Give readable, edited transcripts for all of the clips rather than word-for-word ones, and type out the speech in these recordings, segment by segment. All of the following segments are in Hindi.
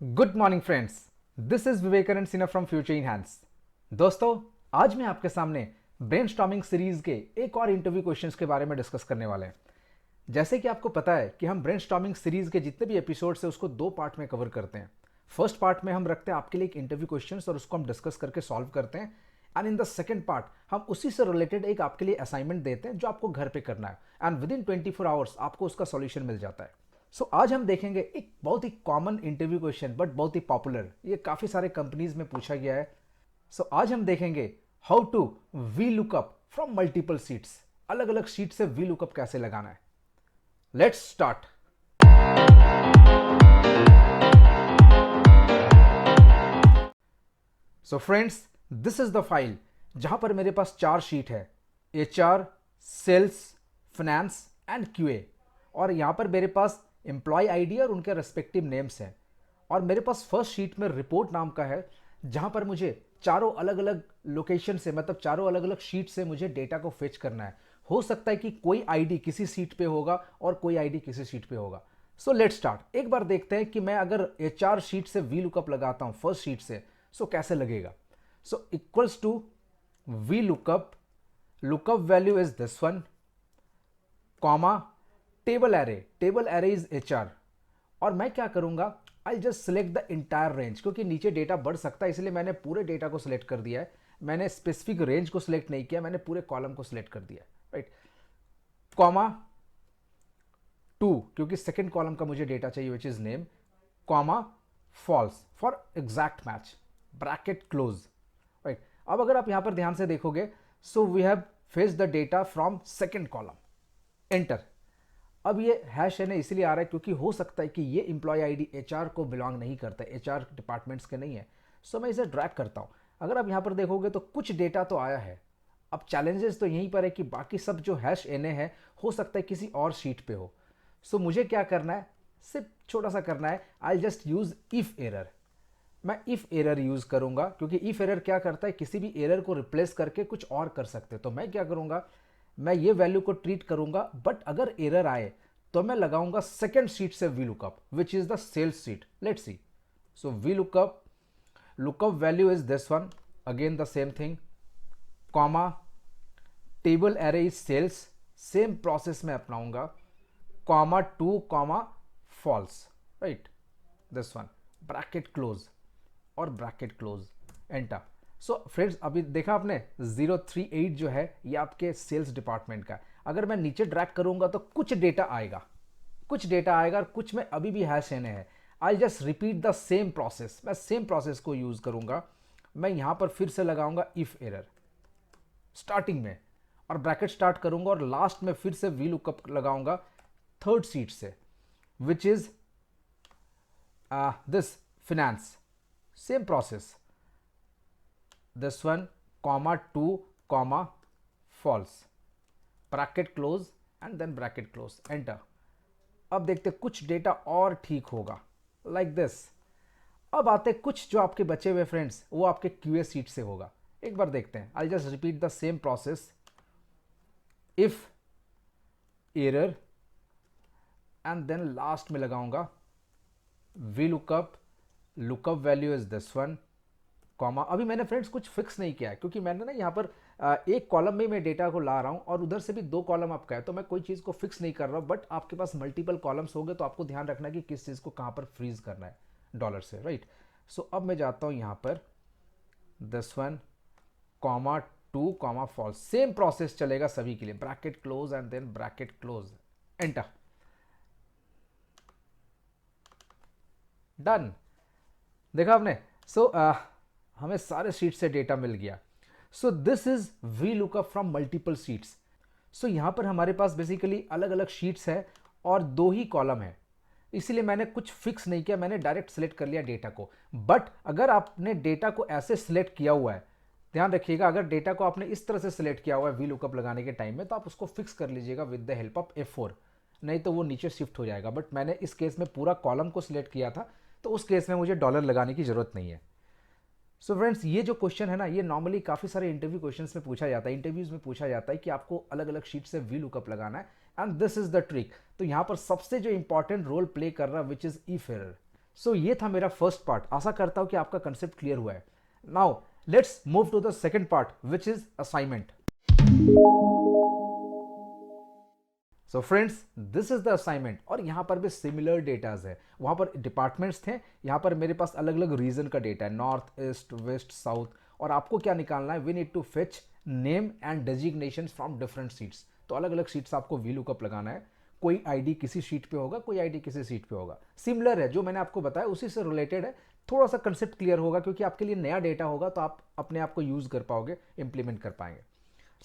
Good morning friends, this is Vivekanand Sinha from future in hands. दोस्तों, आज मैं आपके सामने ब्रेनस्टॉर्मिंग सीरीज के एक और इंटरव्यू क्वेश्चंस के बारे में डिस्कस करने वाले हैं। जैसे कि आपको पता है कि हम ब्रेनस्टॉर्मिंग सीरीज के जितने भी एपिसोड्स हैं उसको दो पार्ट में कवर करते हैं। फर्स्ट पार्ट में हम रखते हैं आपके लिए एक इंटरव्यू क्वेश्चंस और उसको हम डिस्कस करके सॉल्व करते हैं। And in the second part हम उसी से रिलेटेड एक आपके लिए असाइनमेंट देते हैं जो आपको घर पे करना है एंड विद इन 24 आवर्स आपको उसका सॉल्यूशन मिल जाता है। आज हम देखेंगे एक बहुत ही कॉमन इंटरव्यू क्वेश्चन बट बहुत ही पॉपुलर, ये काफ़ी सारे कंपनीज में पूछा गया है। आज हम देखेंगे how to V lookup from multiple sheets, अलग अलग सीट से वी लुकअप कैसे लगाना है। Let's start. Friends, this is the file जहां पर मेरे पास चार शीट है, HR, sales, finance and QA। और यहां पर मेरे पास एम्प्लॉय आईडी और उनके रेस्पेक्टिव नेम्स हैं। और मेरे पास फर्स्ट शीट में रिपोर्ट नाम का है जहां पर मुझे चारों अलग अलग लोकेशन से, मतलब चारों अलग अलग शीट से मुझे डेटा को फेच करना है। हो सकता है कि कोई आईडी किसी सीट पे होगा और कोई आईडी किसी सीट पे होगा। Let's start. एक बार देखते हैं कि मैं अगर HR शीट से वी लुकअप लगाता हूं फर्स्ट शीट से, कैसे लगेगा। Equals to V lookup value is this one, comma table array is HR। और मैं क्या करूंगा, I just select the entire range, क्योंकि नीचे डेटा बढ़ सकता है इसलिए मैंने पूरे डेटा को सिलेक्ट कर दिया है। मैंने स्पेसिफिक रेंज को सिलेक्ट नहीं किया, मैंने पूरे कॉलम को सिलेक्ट कर दिया है, राइट। कॉमा 2, क्योंकि सेकेंड कॉलम का मुझे डेटा चाहिए which is name, comma false for exact match, bracket close, right. अब अगर आप यहां पर ध्यान से देखोगे, we have fetch the data from second column, enter. अब ये हैश एन इसलिए आ रहा है क्योंकि हो सकता है कि ये इंप्लॉय आईडी HR को बिलोंग नहीं करता है, HR डिपार्टमेंट्स के नहीं है। मैं इसे ड्रैग करता हूं। अगर आप यहां पर देखोगे तो कुछ डेटा तो आया है। अब चैलेंजेस तो यहीं पर है कि बाकी सब जो हैश एन है हो सकता है किसी और शीट पे हो। मुझे क्या करना है, सिर्फ छोटा सा करना है, I just use if error. मैं इफ एरर यूज करूंगा क्योंकि इफ एरर क्या करता है, किसी भी एरर को रिप्लेस करके कुछ और कर सकते हैं। तो मैं क्या करूंगा, मैं ये वैल्यू को ट्रीट करूंगा, बट अगर एरर आए तो मैं लगाऊंगा सेकेंड शीट से we lookup which is the sales sheet. Let's see. We lookup value is this one, again the same thing, comma table array is sales, same process में अपनाऊंगा, comma 2 comma false, right, this one, bracket close और ब्रैकेट क्लोज, एंटर। फ्रेंड्स, अभी देखा आपने 038 जो है ये आपके सेल्स डिपार्टमेंट का है। अगर मैं नीचे ड्रैग करूंगा तो कुछ डेटा आएगा और कुछ में अभी भी हैश एन है। आई just repeat the same process, मैं सेम प्रोसेस को यूज करूंगा। मैं यहां पर फिर से लगाऊंगा इफ एरर स्टार्टिंग में और ब्रैकेट स्टार्ट करूंगा और लास्ट में फिर से वी लुकअप लगाऊंगा थर्ड सीट से which is this finance, same process, this one, comma 2 comma false, bracket close and then bracket close, enter. अब देखते कुछ डेटा और ठीक होगा, लाइक दिस। अब आते कुछ जो आपके बचे हुए फ्रेंड्स, वो आपके QA सीट से होगा। एक बार देखते हैं, I just repeat the same process, if error and then last में लगाऊंगा V lookup value is this one, comma. अभी मैंने फ्रेंड्स कुछ फिक्स नहीं किया है क्योंकि मैंने ना यहाँ पर एक कॉलम में मैं डेटा को ला रहा हूँ और उधर से भी दो कॉलम आपका है, तो मैं कोई चीज़ को फिक्स नहीं कर रहा हूँ। बट आपके पास मल्टीपल कॉलम्स होंगे तो आपको ध्यान रखना है कि किस चीज़ को कहाँ पर फ्रीज करना है डॉलर से, राइट। अब मैं जाता हूँ यहाँ पर this one, comma 2 comma false, same process चलेगा सभी के लिए, bracket close and then bracket close, enter, done. देखा आपने। हमें सारे शीट से डेटा मिल गया। This is V lookup from multiple sheets. यहां पर हमारे पास बेसिकली अलग अलग शीट्स है और दो ही कॉलम है, इसीलिए मैंने कुछ फिक्स नहीं किया, मैंने डायरेक्ट सिलेक्ट कर लिया डेटा को। बट अगर आपने डेटा को ऐसे सिलेक्ट किया हुआ है, ध्यान रखिएगा, अगर डेटा को आपने इस तरह से सिलेक्ट किया हुआ है वी लुकअप लगाने के टाइम में, तो आप उसको फिक्स कर लीजिएगा with the help of F4, नहीं तो वो नीचे शिफ्ट हो जाएगा। बट मैंने इस केस में पूरा कॉलम को सिलेक्ट किया था, तो उस केस में मुझे डॉलर लगाने की जरूरत नहीं है। फ्रेंड्स, ये जो क्वेश्चन है ना, ये नॉर्मली काफ़ी सारे इंटरव्यू क्वेश्चंस में पूछा जाता है, इंटरव्यूज में पूछा जाता है कि आपको अलग अलग शीट से वी लुकअप लगाना है, and this is the trick. तो यहाँ पर सबसे जो इंपॉर्टेंट रोल प्ले कर रहा है विच इज इफ एरर। सो ये था मेरा फर्स्ट पार्ट। आशा करता हूं कि आपका कंसेप्ट क्लियर हुआ है। Now let's move to the second part which is assignment. So friends, this is the assignment. और यहां पर भी सिमिलर डेटाज है। वहां पर डिपार्टमेंट्स थे, यहां पर मेरे पास अलग अलग रीजन का डेटा है, नॉर्थ, ईस्ट, वेस्ट, साउथ। और आपको क्या निकालना है, we need to fetch name and designation from different sheets. तो अलग अलग सीट्स आपको वी लुकअप लगाना है। कोई आईडी किसी सीट पे होगा, कोई आईडी किसी सीट पे होगा। सिमिलर है, जो मैंने आपको बताया उसी से रिलेटेड है। थोड़ा सा कंसेप्ट क्लियर होगा क्योंकि आपके लिए नया डेटा होगा, तो आप अपने आप को यूज कर पाओगे, इंप्लीमेंट कर पाएंगे।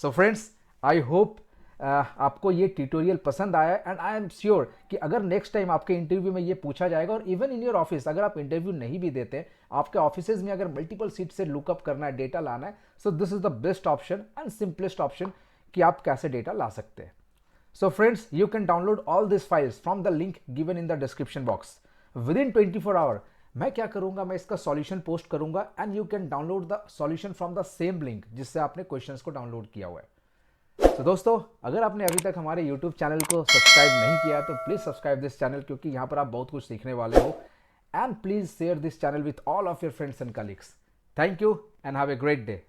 सो फ्रेंड्स, आई होप आपको ये ट्यूटोरियल पसंद आया एंड आई एम श्योर कि अगर नेक्स्ट टाइम आपके इंटरव्यू में ये पूछा जाएगा, और इवन इन योर ऑफिस, अगर आप इंटरव्यू नहीं भी देते, आपके ऑफिसेज में अगर मल्टीपल सीट से लुकअप करना है, डेटा लाना है, so this is the best option and simplest option कि आप कैसे डेटा ला सकते हैं। So friends, you can download all these files from the link given in the description box. Within 24 hour, मैं क्या करूंगा, मैं इसका सॉल्यूशन पोस्ट करूंगा and you can download the solution from the same link जिससे आपने क्वेश्चंस को डाउनलोड किया हुआ है। तो दोस्तों, अगर आपने अभी तक हमारे YouTube चैनल को सब्सक्राइब नहीं किया तो प्लीज सब्सक्राइब दिस चैनल, क्योंकि यहाँ पर आप बहुत कुछ सीखने वाले हो। And please share this channel with all of your friends and colleagues. Thank you and have a great day.